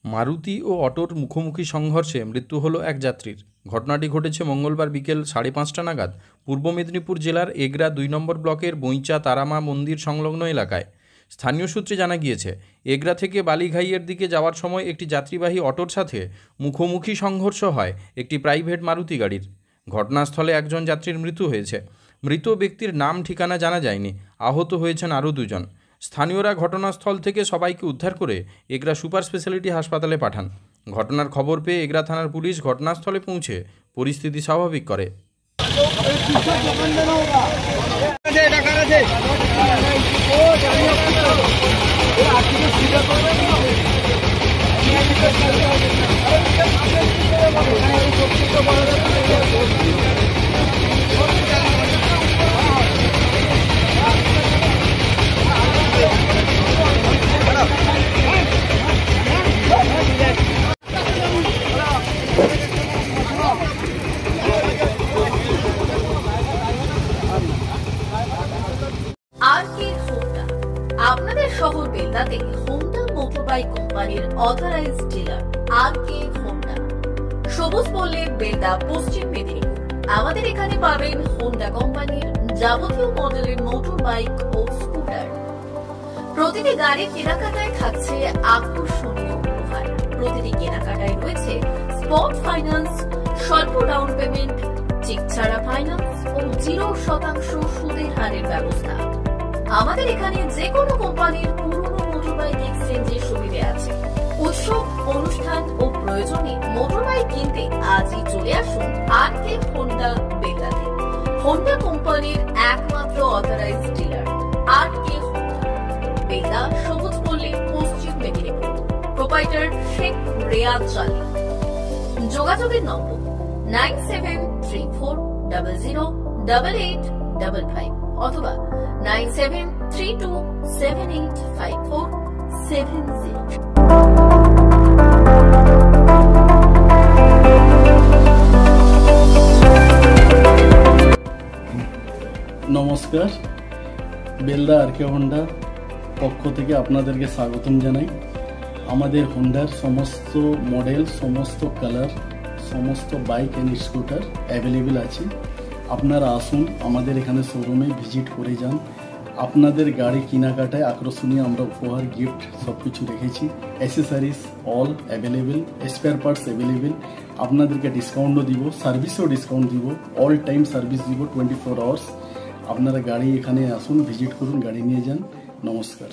মারুতি ও অটোর মুখোমুখি সংঘর্ষে মৃত্যু হল এক যাত্রীর। ঘটনাটি ঘটেছে মঙ্গলবার বিকেল 5:30 নাগাদ পূর্ব মেদিনীপুর জেলার এগরা 2 নম্বর ব্লকের বইঁচা তারামা মন্দির সংলগ্ন এলাকায়। স্থানীয় সূত্রে জানা গিয়েছে, এগরা থেকে বালিঘাইয়ের দিকে যাওয়ার সময় একটি যাত্রীবাহী অটোর সাথে মুখোমুখি সংঘর্ষ হয় একটি প্রাইভেট মারুতি গাড়ির। ঘটনাস্থলে একজন যাত্রীর মৃত্যু হয়েছে। মৃত ব্যক্তির নাম ঠিকানা জানা যায়নি। আহত হয়েছেন আরও 2 জন। স্থানীয়রা ঘটনাস্থল থেকে সবাইকে উদ্ধার করে এগরা সুপার স্পেশালিটি হাসপাতালে পাঠান। ঘটনার খবর পেয়ে এগরা থানার পুলিশ ঘটনাস্থলে পৌঁছে পরিস্থিতি স্বাভাবিক করে। আরকে হোন্ডা আপনাদের শহর বেলদাতে হোন্ডা মোটরবাইক কোম্পানির অথরাইজড ডিলার। আরকে হোন্ডা, সবুজ পল্লীর বেলদা, পশ্চিম মেদিনীপুর। আমাদের এখানে পাবেন হোন্ডা কোম্পানির যাবতীয় মডেলের মোটর বাইক ও স্কুটার। প্রতিটি গাড়ির কেনাকাটায় থাকছে আকর্ষণীয় উপহার। প্রতিটি কেনাকাটায় রয়েছে স্পট ফাইন্যান্স, স্বল্প ডাউন পেমেন্ট, চেক ছাড়া ফাইন্যান্স ও 0% সুদের হারের ব্যবস্থা। আমাদের এখানে যে কোনো কোম্পানির পুরনো মোটরবাইক এক্সচেঞ্জের সুবিধা আছে। উৎসব, অনুষ্ঠান ও প্রয়োজনে মোটরবাইক কিনতে আজই চলে আসুন আরকে হোন্ডা বেলদাতে। হোন্ডা কোম্পানির একমাত্র অথরাইজড ডিলার আরকে হোন্ডা, বেলদা, সবুজ পল্লী, পশ্চিম মেদিনীপুর। প্রোপাইটার শেখ রেয়াদ চালি। যোগাযোগের নম্বর 9734008855 অথবা 9732785470। নমস্কার, বেলদা আরকে হোন্ডার পক্ষ থেকে আপনাদেরকে স্বাগতম জানাই। আমাদের হোন্ডার সমস্ত মডেল, সমস্ত কালার, সমস্ত বাইক অ্যান্ড স্কুটার অ্যাভেলেবেল আছে। আপনারা আসুন, আমাদের এখানে শোরুমে ভিজিট করে যান। আপনাদের গাড়ি কেনাকাটায় আকর্ষণীয় আমরা উপহার, গিফট সব কিছু রেখেছি। Accessories all available, spare parts available. আপনাদেরকে ডিসকাউন্টও দিব, সার্ভিসও ডিসকাউন্ট দিব, অল টাইম সার্ভিস দিব 24 আওয়ার্স। আপনারা গাড়ি এখানে আসুন, ভিজিট করুন, গাড়ি নিয়ে যান। নমস্কার।